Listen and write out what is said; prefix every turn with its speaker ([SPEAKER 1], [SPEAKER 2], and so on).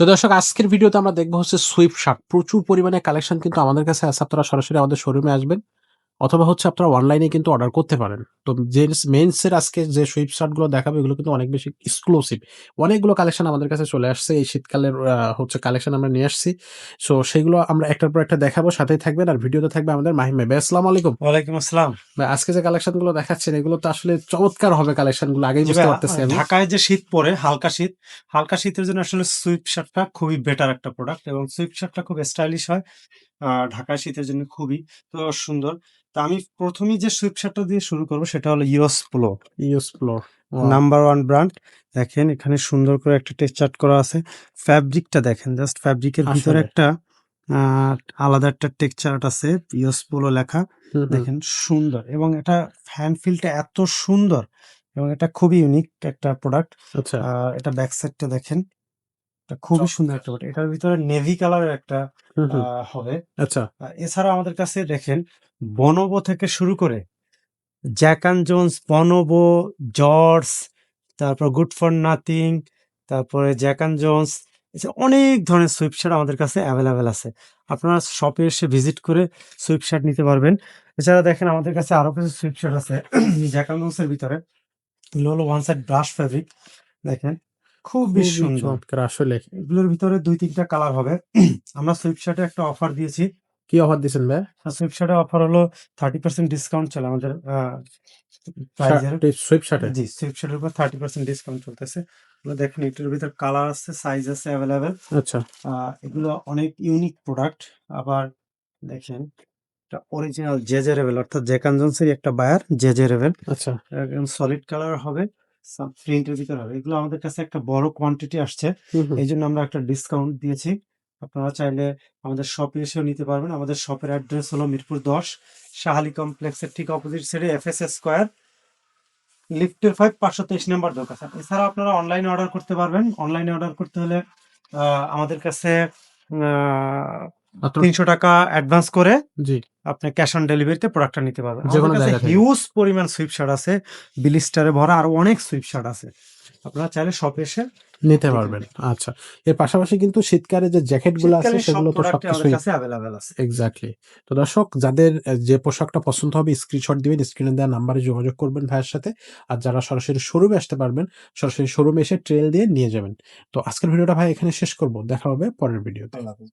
[SPEAKER 1] তো দর্শক আজকের ভিডিওতে আমরা দেখব হচ্ছে সুইফট শার্ট। প্রচুর পরিমাণে কালেকশন কিন্তু আমাদের কাছে আছে। আপনারা সরাসরি আমাদের শোরুমে আসবেন অথবা হচ্ছে আপনারা অনলাইনে কিন্তু অর্ডার করতে পারেন। তো জেন্টস মেন্স এর আজকে যে সুইফট শার্ট গুলো দেখাবো এগুলো কিন্তু অনেক বেশি এক্সক্লুসিভ। অনেকগুলো কালেকশন আমাদের কাছে চলে আসছে। এই শীতকালের হচ্ছে কালেকশন আমরা নিয়ে আসছি। সো সেগুলো আমরা একটার পর একটা দেখাবো। সাথেই থাকবেন। আর ভিডিওতে থাকবে আমাদের মাহিম ভাই। ভাই আসসালামু আলাইকুম।
[SPEAKER 2] ওয়ালাইকুম আসসালাম।
[SPEAKER 1] ভাই আজকে যে কালেকশন গুলো দেখাচ্ছেন এগুলো তো আসলে চমৎকার হবে কালেকশন গুলো। আগেই
[SPEAKER 2] জি
[SPEAKER 1] বুঝতে
[SPEAKER 2] ভাইয়া,
[SPEAKER 1] পারতেছি আমি।
[SPEAKER 2] ঢাকায় যে শীত পড়ে হালকা শীতের জন্য আসলে সুইফট শার্টটা খুবই বেটার একটা প্রোডাক্ট এবং সুইফট শার্টটা খুব স্টাইলিশ হয়। ঢাকায় শীতের জন্য খুবই তো সুন্দর। তো আমি ১ম এই যে সুইফট শার্টটা দিয়ে শুরু করব সেটা হলো ইওস পোলো।
[SPEAKER 1] ইউস ফ্লোর। ওয়াও!
[SPEAKER 2] Number 1 brand. দেখেন এখানে সুন্দর করে একটা টেক্সচার করা আছে। ফ্যাব্রিকটা দেখেন, জাস্ট ফ্যাব্রিকের ভিতরে
[SPEAKER 1] আসলে।
[SPEAKER 2] একটা আ আলাদা একটা টেক্সচার আছে, ইওস পোলো লেখা।
[SPEAKER 1] হুম, হুম।
[SPEAKER 2] দেখেন সুন্দর এবং এটা হ্যান্ড ফিলটা এত সুন্দর এবং এটা খুবই ইউনিক একটা প্রোডাক্ট।
[SPEAKER 1] আচ্ছা।
[SPEAKER 2] এটা ব্যাক সাইডটা দেখেন। এটা খুবই সুন্দর
[SPEAKER 1] চমৎকার!
[SPEAKER 2] একটা প্রোডাক্ট। এটার ভিতরে নেভি কালারের একটা
[SPEAKER 1] হুম,
[SPEAKER 2] আ
[SPEAKER 1] হুম।
[SPEAKER 2] হবে।
[SPEAKER 1] আচ্ছা।
[SPEAKER 2] এছাড়াও আমাদের কাছে দেখেন বনোবো থেকে শুরু করে Jack and Jones, bonobo, George, তারপর গুড ফর নাথিং, তারপরে জ্যাক অ্যান্ড জোনস, এছাড়া অনেক ধরনের সুইপ শার্ট আমাদের কাছে অ্যাভেলেবেল আছে। আপনারা শপে এসে ভিজিট করে সুইপ শার্ট নিতে পারবেন। এছাড়া দেখেন আমাদের কাছে আরো কিছু সুইপ শার্ট আছে জ্যাক অ্যান্ড জোনসের ভিতরে। এগুলো হলো ওয়ান সাইড ব্রাশ ফেব্রিক। দেখেন খুবই
[SPEAKER 1] খুবই
[SPEAKER 2] সুন্দর।
[SPEAKER 1] চমৎকার আসলে।
[SPEAKER 2] এগুলোর ভিতরে ২-৩ টা কালার হবে। আমরা সুইপ শার্টে একটা অফার দিয়েছি।
[SPEAKER 1] কি অফার দিছেন ভাইয়া?
[SPEAKER 2] সুইপশার্টের অফার হলো 30% ডিসকাউন্ট চলে আমাদের প্রাইজের।
[SPEAKER 1] সুইপ শার্টে?
[SPEAKER 2] জি, সুইপশার্টের উপর 30% ডিসকাউন্ট চলতেছে। এগুলো দেখেন এটার ভিতর কালার আছে, সাইজ আছে এভেলেবেল।
[SPEAKER 1] আচ্ছা,
[SPEAKER 2] এগুলো অনেক ইউনিক প্রোডাক্ট। আবার দেখেন এটা অরিজিনাল জেজে রেবেল অর্থাৎ জ্যাক অ্যান্ড জোনসেরই একটা বায়ার জেজে রেবেল।
[SPEAKER 1] আচ্ছা।
[SPEAKER 2] একদম সলিড কালার হবে, প্রিন্টের ভিতর হবে। এগুলো আমাদের কাছে একটা বড় কোয়ান্টিটি আসছে।
[SPEAKER 1] হুম, হুম।
[SPEAKER 2] এইজন্য আমরা একটা ডিসকাউন্ট দিয়েছি। আপনারা চাইলে আমাদের শপে এসেও নিতে পারবেন। আমাদের শপের অ্যাড্রেস হলো মিরপুর ১০, শাহালি কমপ্লেক্সের ঠিক অপোজিট সাইডে এফএসএ স্কয়ার, লিফটের ৫ ৫২৩ নাম্বার দোকান। এছাড়াও আপনারা অনলাইনে অর্ডার করতে পারবেন। অনলাইনে অর্ডার করতে হলে আমাদের কাছে আ
[SPEAKER 1] মাত্র
[SPEAKER 2] ৳৩০০ অ্যাডভান্স করে
[SPEAKER 1] জি,
[SPEAKER 2] আপনি ক্যাশ অন ডেলিভারিতে প্রোডাক্টটা নিতে পারবেন। আমাদের
[SPEAKER 1] যেকোনো
[SPEAKER 2] কাছে
[SPEAKER 1] জায়গা থেকে।
[SPEAKER 2] হিউজ পরিমাণ সুইপ শার্ট আছে। বিলিস্টারে ভরা আরো অনেক সুইপ শার্ট আছে। আপনারা চাইলে শপে এসে
[SPEAKER 1] নিতে
[SPEAKER 2] দেখে
[SPEAKER 1] পারবেন।
[SPEAKER 2] নিতে
[SPEAKER 1] আচ্ছা। এর পাশাপাশি কিন্তু শীতকালে যে জ্যাকেট গুলো আছে
[SPEAKER 2] শীতকালীন সব
[SPEAKER 1] সেগুলো তো
[SPEAKER 2] প্রোডাক্টই আমাদের
[SPEAKER 1] সবকিছুই
[SPEAKER 2] কাছে এভেইলেবল আছে।
[SPEAKER 1] এক্সাক্টলি। তো দর্শক যাদের যে পোশাকটা পছন্দ হবে স্ক্রিনশট দিবেন। স্ক্রিনে দেওয়া নাম্বারে যোগাযোগ করবেন ভাইয়ের সাথে। আর যারা সরাসরি শোরুমে আসতে পারবেন, সরাসরি শোরুমে এসে ট্রায়াল দিয়ে নিয়ে যাবেন। তো আজকের ভিডিওটা ভাই এখানে শেষ করব। দেখা হবে পরের ভিডিওতে।
[SPEAKER 2] আল্লাহ হাফেজ।